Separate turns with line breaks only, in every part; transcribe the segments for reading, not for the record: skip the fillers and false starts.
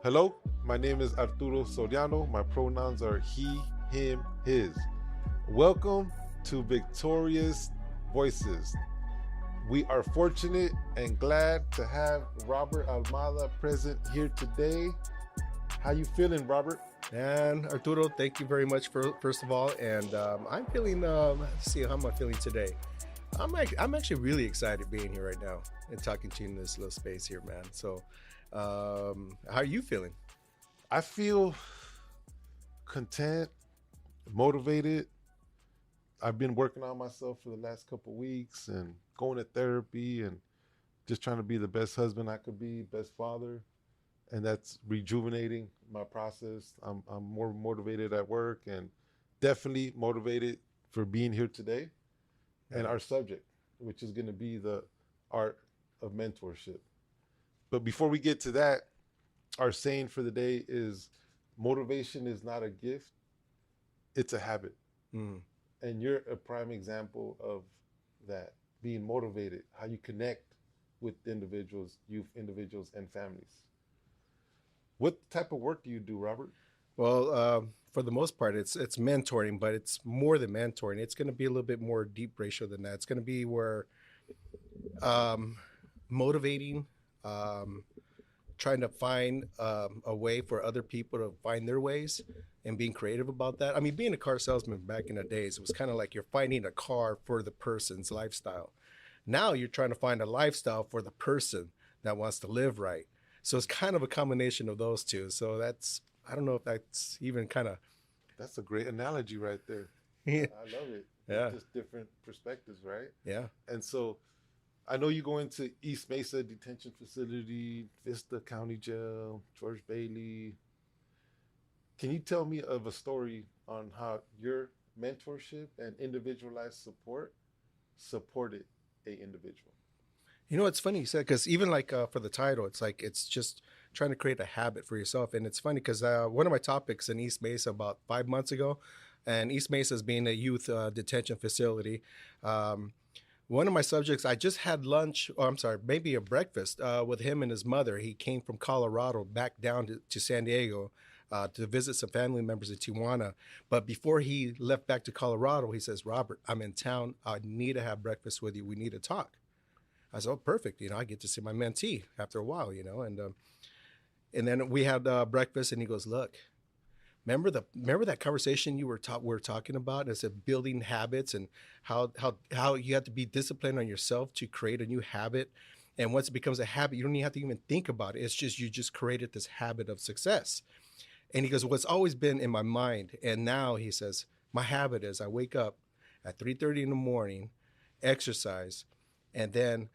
Hello, my name is Arturo Soriano. My pronouns are he, him, his. Welcome to Victorious Voices. We are fortunate and glad to have Robert Almada present here today. How you feeling, Robert?
And Arturo, thank you very much for first of all. And I'm feeling. Let's see, how am I feeling today? I'm actually really excited being here right now and talking to you in this little space here, man. So, how are you feeling?
I feel content, motivated. I've been working on myself for the last couple of weeks and going to therapy and just trying to be the best husband I could be, best father, and that's rejuvenating my process. I'm more motivated at work and definitely motivated for being here today and
Right.
our subject, which is going to be the art of mentorship. But before we get to that, our saying for the day is motivation is not a gift, it's a habit.
Mm.
And you're a prime example of that, being motivated, how you connect with individuals, youth individuals, and families. What type of work do you do, Robert?
Well, for the most part, it's mentoring, but it's more than mentoring. It's going to be a little bit more deep ratio than that. It's going to be where um, motivating, um, trying to find a way for other people to find their ways and being creative about that. I mean, being a car salesman back in the days, it was kind of like you're finding a car for the person's lifestyle. Now you're trying to find a lifestyle for the person that wants to live right. So it's kind of a combination of those two. So that's, I don't know if that's even kind of,
That's a great analogy right there.
yeah,
I love it. It's
yeah,
just different perspectives, right?
yeah.
And so I know you go into East Mesa Detention Facility, Vista County Jail, George Bailey. Can you tell me of a story on how your mentorship and individualized support supported a individual?
You know, it's funny you said, because even like for the title, it's like it's just trying to create a habit for yourself. And it's funny because one of my topics in East Mesa about 5 months ago, and East Mesa is being a youth detention facility. Um, One of my subjects, I just had lunch, or I'm sorry, maybe a breakfast with him and his mother. He came from Colorado back down to San Diego to visit some family members in Tijuana. But before he left back to Colorado, he says, Robert, I'm in town. I need to have breakfast with you. We need to talk. I said, oh, perfect. I get to see my mentee after a while, and then we had breakfast, and he goes, look, remember that conversation we were talking about? It's a building habits and how you have to be disciplined on yourself to create a new habit. And once it becomes a habit, you don't even have to even think about it. It's just you just created this habit of success. And he goes, what's always been in my mind, and now he says, my habit is I wake up at 3:30 in the morning, exercise, and then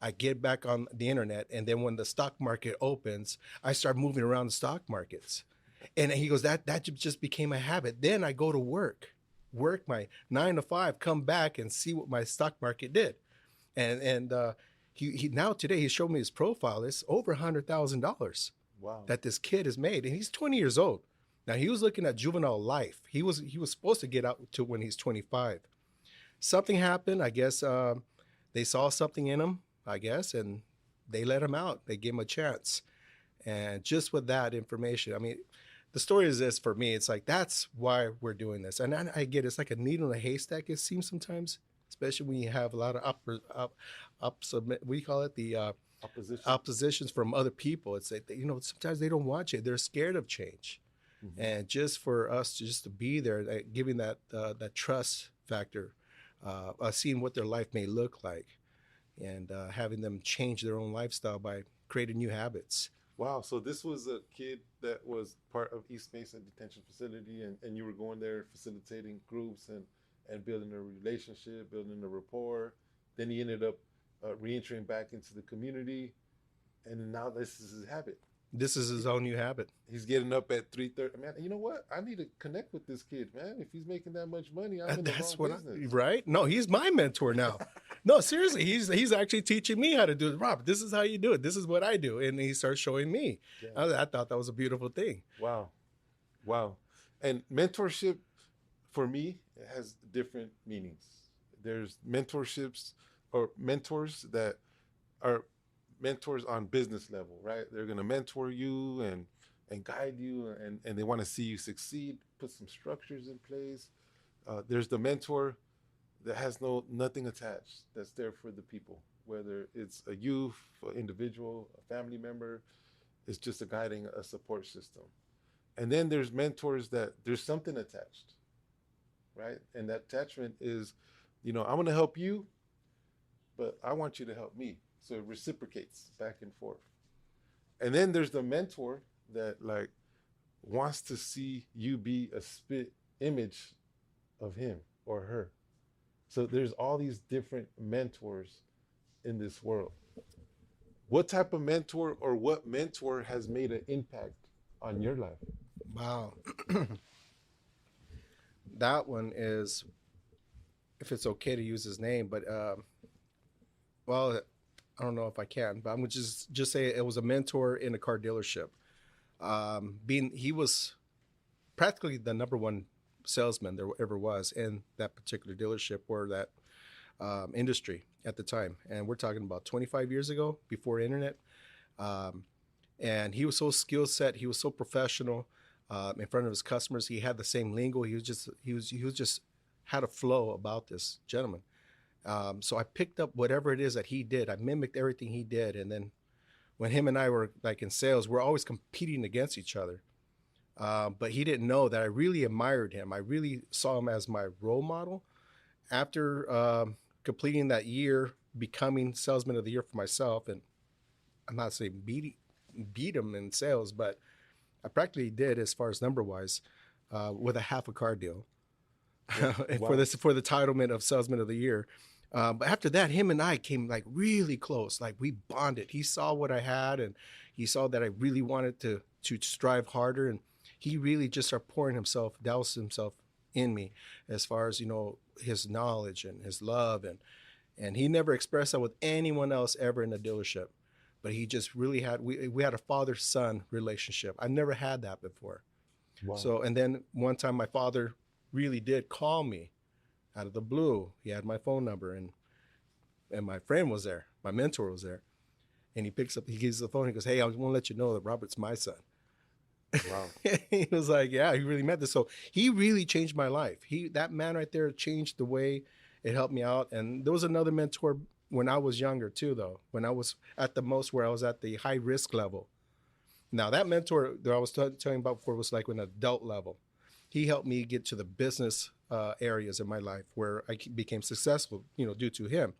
I get back on the internet, and then when the stock market opens, I start moving around the stock markets. And he goes, that just became a habit. Then I go to work my 9 to 5, come back and see what my stock market did. And he now today he showed me his profile. It's over $100,000
Wow.
that this kid has made, and he's 20 years old. Now he was looking at juvenile life. He was supposed to get out to when he's 25. Something happened. I guess they saw something in him. I guess, and they let him out. They gave him a chance. And just with that information, I mean, the story is this for me. It's like that's why we're doing this, and I get it's like a needle in a haystack. It seems sometimes, especially when you have a lot of we call it the
Opposition.
oppositions from other people. It's like sometimes they don't want you. They're scared of change, and just for us to just to be there, like, giving that trust factor, seeing what their life may look like, and having them change their own lifestyle by creating new habits.
Wow. So this was a kid that was part of East Mesa Detention Facility, and you were going there facilitating groups and building a relationship, building a rapport. Then he ended up re-entering back into the community, and now this is his habit.
This is his own new habit.
He's getting up at 3:30. Man, you know what? I need to connect with this kid, man. If he's making that much money, I'm in the
That's
wrong
what
business.
right? No, he's my mentor now. No, seriously, he's actually teaching me how to do it. Robert, this is how you do it. This is what I do, and he starts showing me.
Yeah.
I thought that was a beautiful thing.
Wow. Wow. And mentorship for me has different meanings. There's mentorships or mentors that are mentors on business level, right? They're going to mentor you and and guide you, and they want to see you succeed, put some structures in place. There's the mentor that has nothing attached, that's there for the people, whether it's a youth, an individual, a family member. It's just a guiding, a support system. And then there's mentors that there's something attached, right? And that attachment is, I'm going to help you, but I want you to help me. So it reciprocates back and forth. And then there's the mentor that like wants to see you be a spit image of him or her. So there's all these different mentors in this world. What type of mentor or what mentor has made an impact on your life?
Wow. That one is, if it's okay to use his name, but well, I don't know if I can, but I'm gonna just say it was a mentor in a car dealership. He was practically the number one salesman there ever was in that particular dealership or that industry at the time. And we're talking about 25 years ago, before internet. And he was so skill set. He was so professional in front of his customers. He had the same lingo. He was just had a flow about this gentleman. So I picked up whatever it is that he did. I mimicked everything he did. And then when him and I were like in sales, we're always competing against each other. But he didn't know that I really admired him. I really saw him as my role model. After completing that year, becoming salesman of the year for myself, and I'm not saying beat him in sales, but I practically did as far as number wise, with a half a car deal. Yeah. Wow. for the titlement of salesman of the year. But after that, him and I came like really close. Like we bonded. He saw what I had, and he saw that I really wanted to strive harder, and he really just started pouring doused himself in me as far as, his knowledge and his love. And he never expressed that with anyone else ever in a dealership, but he just really we had a father-son relationship. I never had that before. Wow. So, and then one time my father really did call me out of the blue. He had my phone number, and my friend was there. My mentor was there, and he gives the phone. He goes, "Hey, I want to let you know that Robert's my son." Wow. He was like, yeah, he really meant this. So he really changed my life. That man right there changed the way it helped me out. And there was another mentor when I was younger too, though, when I was at the most where I was at the high risk level. Now that mentor that I was telling you about before was like an adult level. He helped me get to the business areas in my life where I became successful, due to him.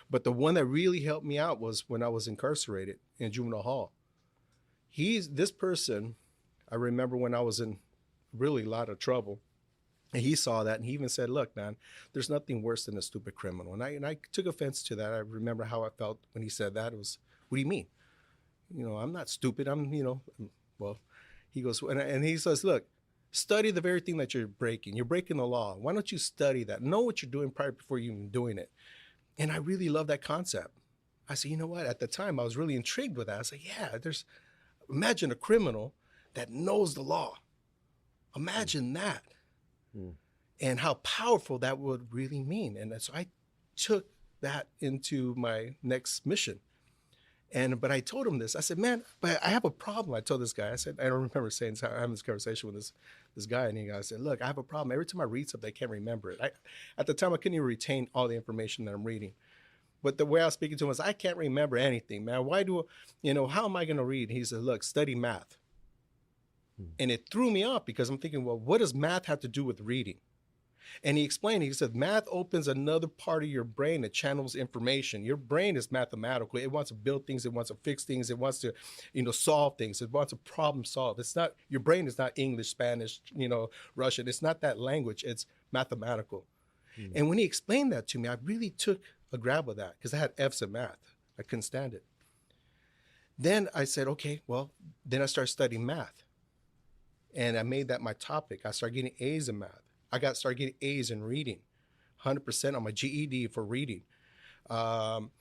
But the one that really helped me out was when I was incarcerated in juvenile hall. This person, I remember when I was in really a lot of trouble, and he saw that, and he even said, "Look, man, there's nothing worse than a stupid criminal." And I took offense to that. I remember how I felt when he said that. It was, "What do you mean? I'm not stupid. Well," he goes, and he says, "Look, study the very thing that you're breaking. You're breaking the law. Why don't you study that? Know what you're doing prior before you even doing it." And I really love that concept. I said, you know what? At the time, I was really intrigued with that. I said, yeah, imagine a criminal that knows the law. Imagine that. And how powerful that would really mean. And so I took that into my next mission. But I told him this. I said, man, but I have a problem. I told this guy, I said, I don't remember having this conversation with this guy. And I said, look, I have a problem. Every time I read something, I can't remember it. At the time, I couldn't even retain all the information that I'm reading. But the way I was speaking to him was, I can't remember anything, man. How am I going to read? He said, look, study math. And it threw me off because I'm thinking, well, what does math have to do with reading? And he explained, he said, math opens another part of your brain that channels information. Your brain is mathematical. It wants to build things. It wants to fix things. It wants to, solve things. It wants to problem solve. Your brain is not English, Spanish, Russian. It's not that language. It's mathematical. And when he explained that to me, I really took a grab of that because I had F's in math. I couldn't stand it. Then I said, okay, well, then I started studying math. And I made that my topic. I started getting A's in math. Started getting A's in reading, 100% on my GED for reading. And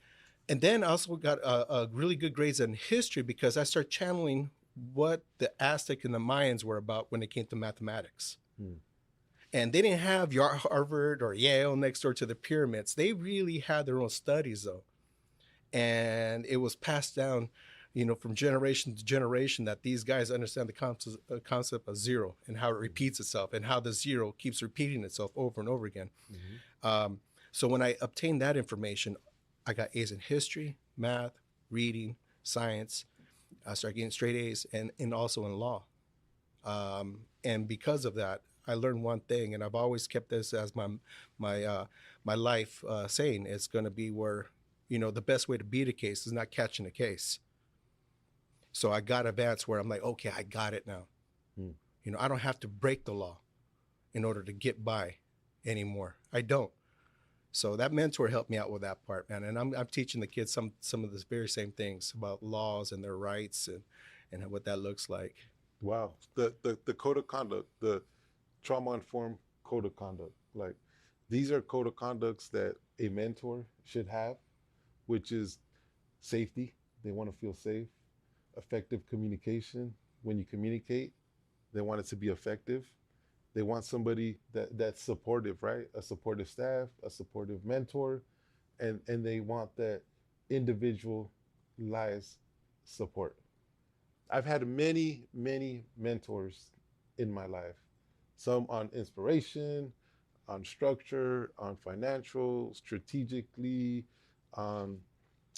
then I also got a really good grades in history because I started channeling what the Aztec and the Mayans were about when it came to mathematics. And they didn't have your Harvard or Yale next door to the pyramids. They really had their own studies, though. And it was passed down, from generation to generation, that these guys understand the concept of zero and how it repeats itself and how the zero keeps repeating itself over and over again. Um, so when I obtained that information, I got A's in history, math, reading, science. I started getting straight A's and also in law. And because of that, I learned one thing, and I've always kept this as my life saying. It's going to be where, the best way to beat a case is not catching a case. So I got advanced where I'm like, okay, I got it now.
Mm.
I don't have to break the law in order to get by anymore. I don't. So that mentor helped me out with that part, man. And I'm teaching the kids some of the very same things about laws and their rights and what that looks like.
Wow. The code of conduct, the trauma-informed code of conduct. Like, these are code of conducts that a mentor should have, which is safety. They want to feel safe. Effective communication. When you communicate, they want it to be effective. They want somebody that's supportive, right? A supportive staff, a supportive mentor, and they want that individualized support. I've had many, many mentors in my life. Some on inspiration, on structure, on financial, strategically, on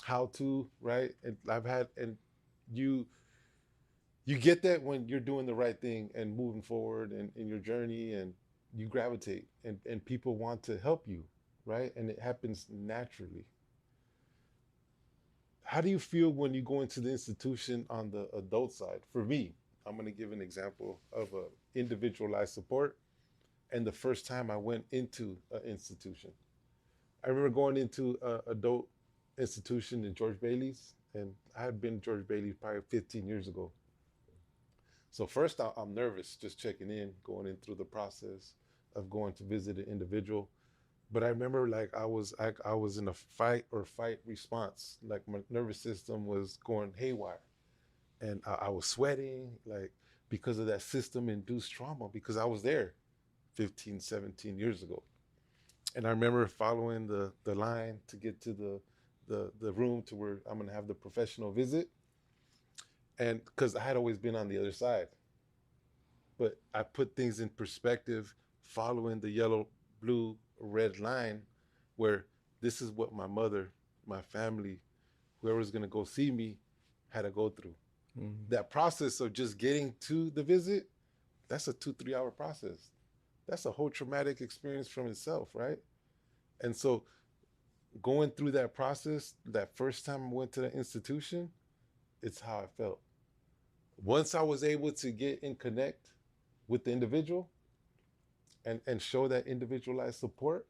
how to, right? And you you get that when you're doing the right thing and moving forward in your journey, and you gravitate, and people want to help you, right? And it happens naturally. How do you feel when you go into the institution on the adult side? For me, I'm going to give an example of a individualized support. And the first time I went into an institution, I remember going into an adult institution in George Bailey's, and I had been to George Bailey's probably 15 years ago. So first, I'm nervous, just checking in, going in through the process of going to visit an individual. But I remember, like, I was in a fight or fight response. Like, my nervous system was going haywire, and I was sweating, like, because of that system induced trauma, because I was there 15, 17 years ago. And I remember following the line to get to the room to where I'm going to have the professional visit. And because I had always been on the other side, but I put things in perspective following the yellow, blue, red line, where this is what my mother, my family, whoever's going to go see me had to go through. Mm-hmm. That process of just getting to the visit, that's a 2-3 hour process. That's a whole traumatic experience from itself, right? And so going through that process, that first time I went to the institution, it's how I felt. Once I was able to get and connect with the individual and show that individualized support,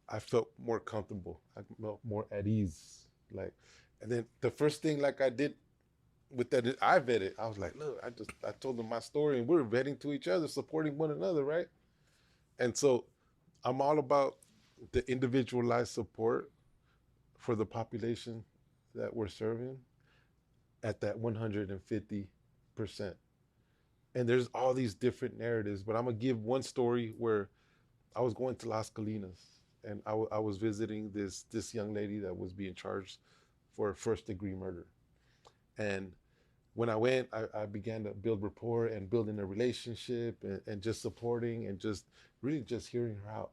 I felt more comfortable. I felt more at ease. Like, and then the first thing, like, I did with that, I vetted. I was like, look, I told them my story, and we're vetting to each other, supporting one another, right? And so I'm all about the individualized support for the population that we're serving at that 150%. And there's all these different narratives, but I'm gonna give one story where I was going to Las Colinas, and I was visiting this young lady that was being charged for first-degree murder. And when I went, I began to build rapport and building a relationship, and just supporting and just really just hearing her out.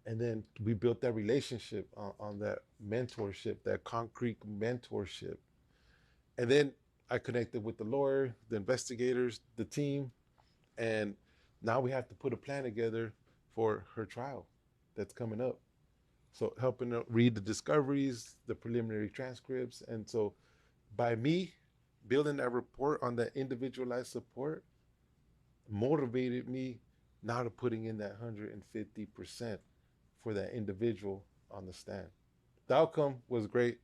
And then we built that relationship on that mentorship, that concrete mentorship. And then I connected with the lawyer, the investigators, the team, and now we have to put a plan together for her trial that's coming up. So helping her read the discoveries, the preliminary transcripts. And so by me building that report on that individualized support motivated me now to putting in that 150% for that individual on the stand. The outcome was great.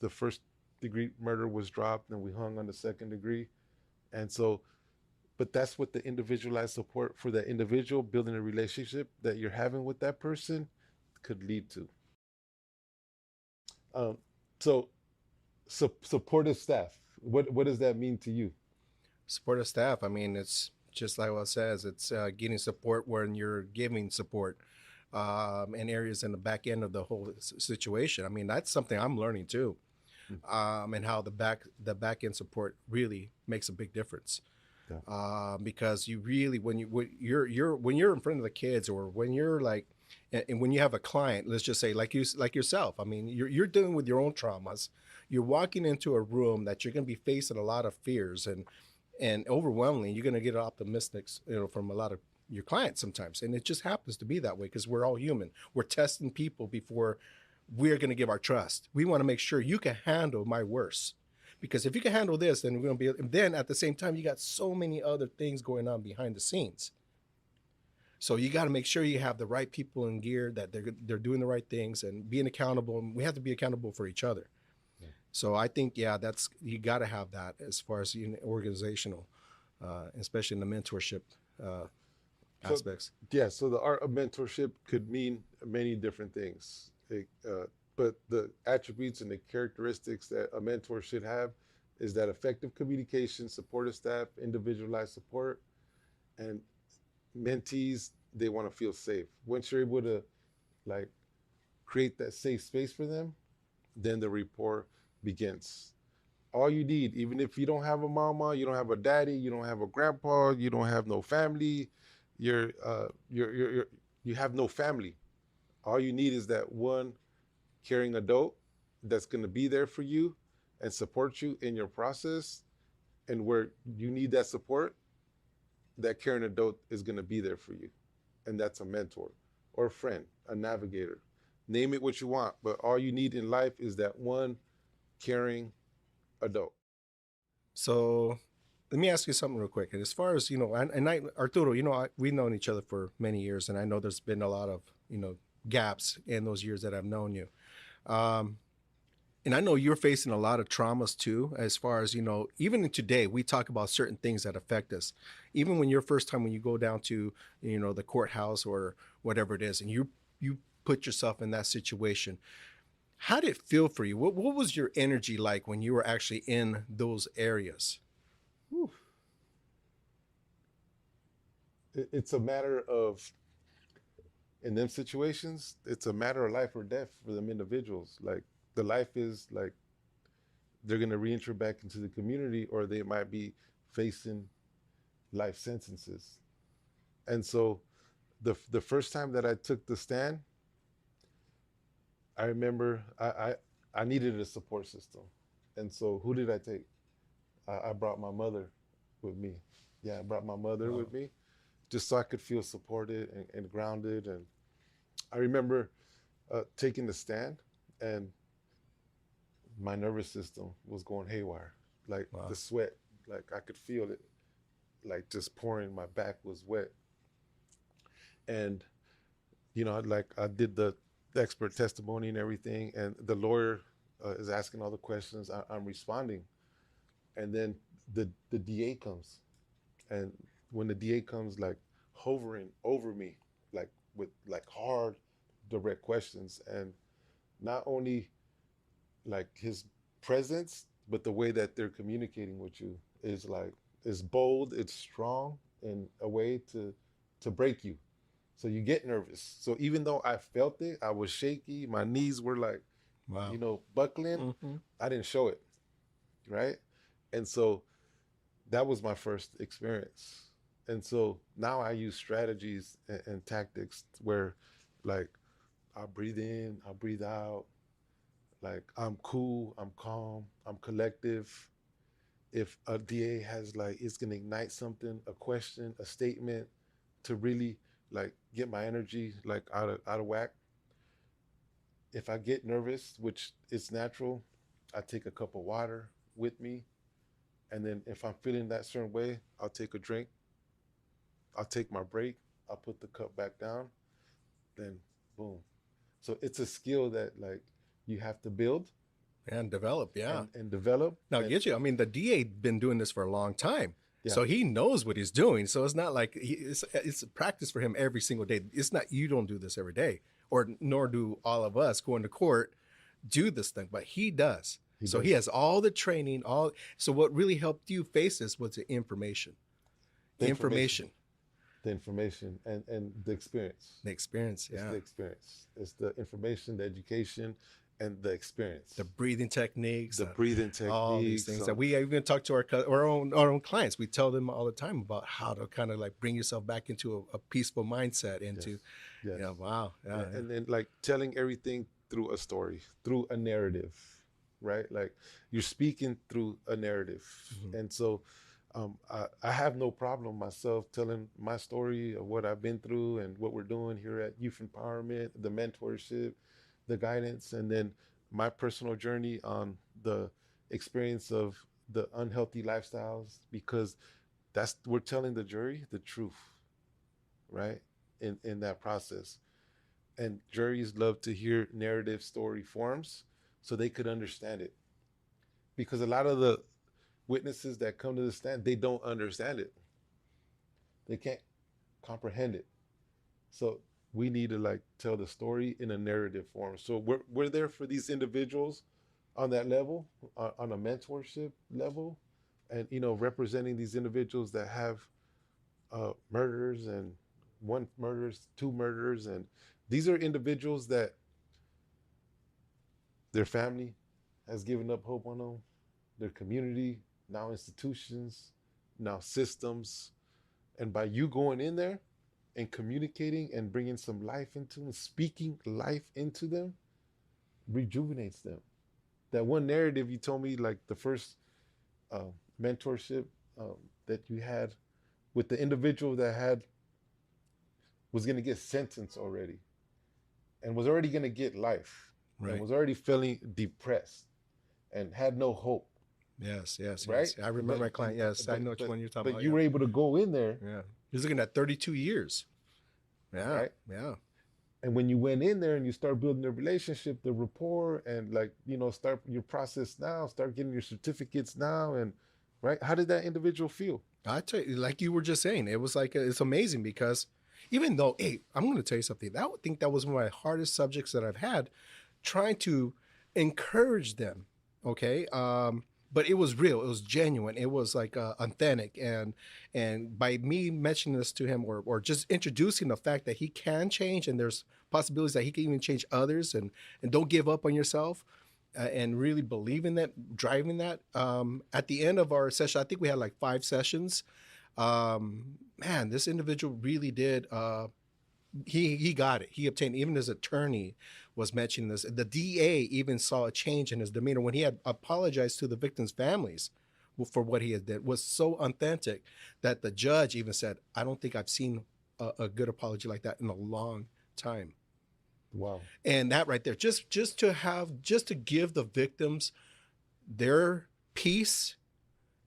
The first degree murder was dropped, and we hung on the second degree. And so, but that's what the individualized support for that individual, building a relationship that you're having with that person, could lead to. Um, so, supportive staff. What does that mean to you?
Supportive staff. I mean, it's just like what it says. It's getting support when you're giving support, in areas in the back end of the whole situation. I mean, that's something I'm learning too. and how the back end support really makes a big difference.
Yeah.
Because you really, when you're in front of the kids, or when you're like, and when you have a client, let's just say like yourself. I mean, you're dealing with your own traumas. You're walking into a room that you're going to be facing a lot of fears, and overwhelmingly, you're going to get optimistic, from a lot of your clients sometimes. And it just happens to be that way because we're all human. We're testing people before we're going to give our trust. We want to make sure you can handle my worst. Because if you can handle this, then we're going to be, and then at the same time, you got so many other things going on behind the scenes. So you got to make sure you have the right people in gear, that they're doing the right things and being accountable. And we have to be accountable for each other. Yeah. So I think, you got to have that as far as organizational, especially in the mentorship aspects.
So the art of mentorship could mean many different things. But the attributes and the characteristics that a mentor should have is that effective communication, supportive staff, individualized support, and mentees, they want to feel safe. Once you're able to like create that safe space for them, then the rapport begins. All you need, even if you don't have a mama, you don't have a daddy, you don't have a grandpa, you don't have no family, you have no family. All you need is that one caring adult that's going to be there for you and support you in your process. And where you need that support, that caring adult is going to be there for you. And that's a mentor or a friend, a navigator. Name it what you want, but all you need in life is that one caring adult.
So let me ask you something real quick. And as far as, Arturo, we've known each other for many years, and I know there's been a lot of, gaps in those years that I've known you. And I know you're facing a lot of traumas too, as far as, even today, we talk about certain things that affect us. Even when when you go down to, the courthouse or whatever it is, and you put yourself in that situation, how did it feel for you? What was your energy like when you were actually in those areas?
Whew. It's a matter of, in them situations, it's a matter of life or death for them individuals. Like, the life is like, they're going to reenter back into the community, or they might be facing life sentences. And so the first time that I took the stand, I remember I needed a support system. And so who did I take? I brought my mother with me. Yeah, I brought my mother with me, just so I could feel supported and grounded. And I remember taking the stand, and my nervous system was going haywire. Like, the sweat, like I could feel it, like just pouring. My back was wet. And, like I did the expert testimony and everything, and the lawyer is asking all the questions. I'm responding. And then the DA comes. And when the DA comes, like hovering over me, like with like hard, direct questions, and not only like his presence, but the way that they're communicating with you is bold, it's strong in a way to break you. So you get nervous. So even though I felt it, I was shaky, my knees were like, buckling. I didn't show it, right? And so that was my first experience. And so now I use strategies and tactics where, like, I breathe in, I breathe out. Like, I'm cool, I'm calm, I'm collective. If a DA has, like, it's gonna ignite something, a question, a statement, to really like get my energy like out of whack. If I get nervous, which is natural, I take a cup of water with me. And then if I'm feeling that certain way, I'll take a drink. I'll take my break. I'll put the cup back down. Then boom. So it's a skill that, like, you have to build
and develop. Yeah.
And develop.
Now, get you. I mean, the DA been doing this for a long time.
Yeah.
So he knows what he's doing. So it's not like it's a practice for him every single day. It's not, you don't do this every day, or nor do all of us going to court do this thing, but he does. He has all the training, so what really helped you face this was the information. The information
and the experience.
The experience, yeah.
It's the experience. It's the information, the education, and the experience,
The breathing techniques,
the breathing
all these
techniques.
things that we even talk to our own clients. We tell them all the time about how to kind of like bring yourself back into a peaceful mindset, into,
Yes, yes.
wow, yeah,
And then like telling everything through a story, through a narrative, right? Like you're speaking through a narrative.
Mhm.
And so I have no problem myself telling my story of what I've been through and what we're doing here at Youth Empowerment, the mentorship, the guidance, and then my personal journey on the experience of the unhealthy lifestyles, because that's, we're telling the jury the truth, right? In that process. And juries love to hear narrative story forms so they could understand it, because a lot of the witnesses that come to the stand, they don't understand it, they can't comprehend it. So we need to like tell the story in a narrative form. So we're there for these individuals on that level, on a mentorship level, and representing these individuals that have murders, and one murders, two murders, and these are individuals that their family has given up hope on them, their community, now institutions, now systems. And by you going in there and communicating and bringing some life into them, speaking life into them, rejuvenates them. That one narrative you told me, like the first uh, mentorship that you had with the individual that had was going to get sentenced already, and was already going to get life, and
Right.
was already feeling depressed and had no hope,
Yes, yes,
right?
yes. I remember
But
my client. Yes, I know which one you're talking
but
about.
you
Yeah,
were able to go in there,
yeah. He's looking at 32 years. Yeah,
right?
yeah.
And when you went in there and you start building the relationship, the rapport, and like start your process now, start getting your certificates now, and right, how did that individual feel?
I tell you, like you were just saying, it was like it's amazing because even though, hey, I'm going to tell you something. I would think that was one of my hardest subjects that I've had, trying to encourage them. Okay, but it was real. It was genuine. It was like authentic, and by me mentioning this to him, or just introducing the fact that he can change, and there's possibilities that he can even change others, and don't give up on yourself, and really believe in that, driving that. At the end of our session, I think we had like 5 sessions. Man, this individual really did. He got it. He obtained. Even his attorney was mentioning this. The DA even saw a change in his demeanor when he had apologized to the victims' families for what he had did. Was so authentic that the judge even said, "I don't think I've seen a good apology like that in a long time."
Wow.
And that right there, just to give the victims their peace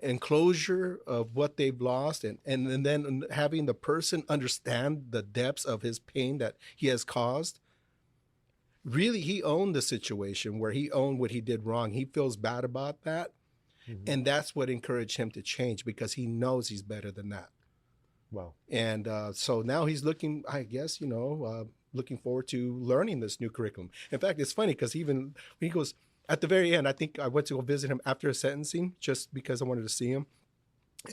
and closure of what they've lost, and then having the person understand the depths of his pain that he has caused. Really, he owned the situation where he owned what he did wrong. He feels bad about that.
Mm-hmm.
And that's what encouraged him to change, because he knows he's better than that.
Wow.
And so now he's looking, I guess, looking forward to learning this new curriculum. In fact, it's funny because even when he goes at the very end, I think I went to go visit him after his sentencing just because I wanted to see him.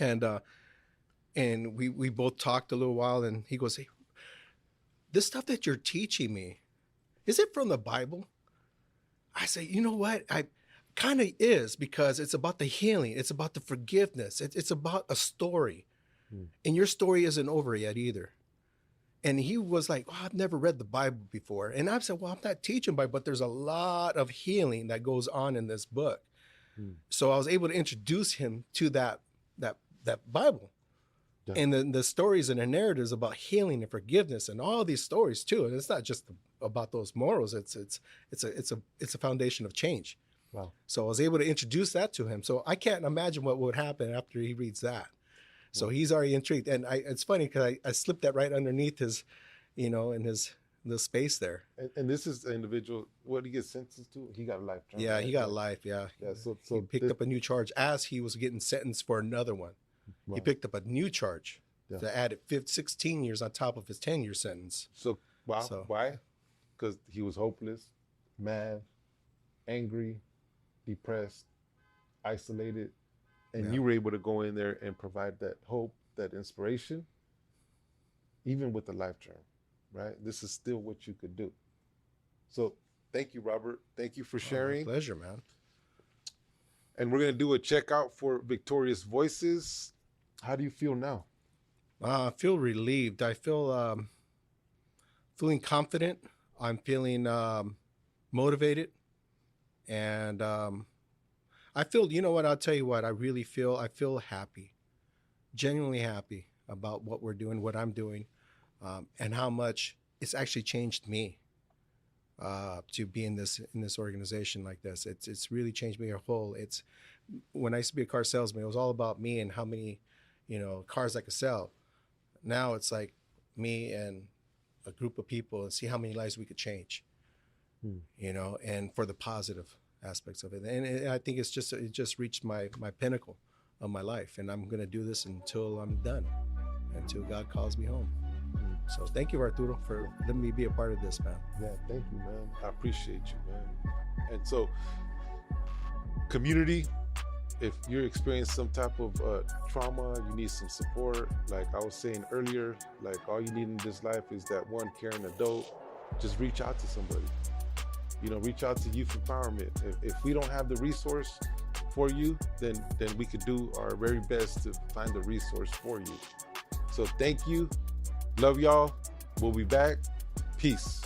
And we both talked a little while, and he goes, "Hey, this stuff that you're teaching me, is it from the Bible?" I say, "You know what? I kind of is, because it's about the healing. It's about the forgiveness. It's about a story.
Mm.
And your story isn't over yet either." And he was like, "Oh, I've never read the Bible before." And I've said, "Well, I'm not teaching Bible, but there's a lot of healing that goes on in this book."
Mm.
So I was able to introduce him to that Bible.
Yeah.
And then the stories and the narratives about healing and forgiveness and all these stories too. And it's not just about those morals. It's a foundation of change.
Wow.
So I was able to introduce that to him. So I can't imagine what would happen after he reads that. So he's already intrigued. And it's funny because I slipped that right underneath his, in the space there.
And this is the individual. What did he get sentenced to? He got a life term.
Yeah,
right?
he got life. Yeah.
Yeah. So
He picked up a new charge as he was getting sentenced for another one.
Wow.
He picked up a new charge
Yeah.
that added 16 years on top of his 10-year sentence.
So wow.
So-
Why? Because he was hopeless, mad, angry, depressed, isolated, and
Yeah.
you were able to go in there and provide that hope, that inspiration, even with the life term, right? This is still what you could do. So Thank you, Robert. Thank you for
My
sharing.
pleasure, man.
And we're going to do a checkout for Victorious Voices. How do you feel now?
I feel relieved. I feel feeling confident. I'm feeling motivated. And I feel, you know what, I'll tell you what, I feel happy, genuinely happy about what we're doing, what I'm doing, and how much it's actually changed me to be in this organization like this. It's really changed me a whole. It's when I used to be a car salesman, it was all about me and how many, cars I could sell. Now it's like me and a group of people and see how many lives we could change, and for the positive aspects of it. And I think it just reached my pinnacle of my life, and I'm going to do this until I'm done, until God calls me home. So thank you, Arturo, for letting me be a part of this, man.
Yeah, thank you, man. I appreciate you, man. And so, community, if you're experiencing some type of trauma, you need some support. Like I was saying earlier, like all you need in this life is that one caring adult. Just reach out to somebody. Reach out to youth empowerment. If we don't have the resource for you, then we could do our very best to find the resource for you. So thank you. Love y'all. We'll be back. Peace.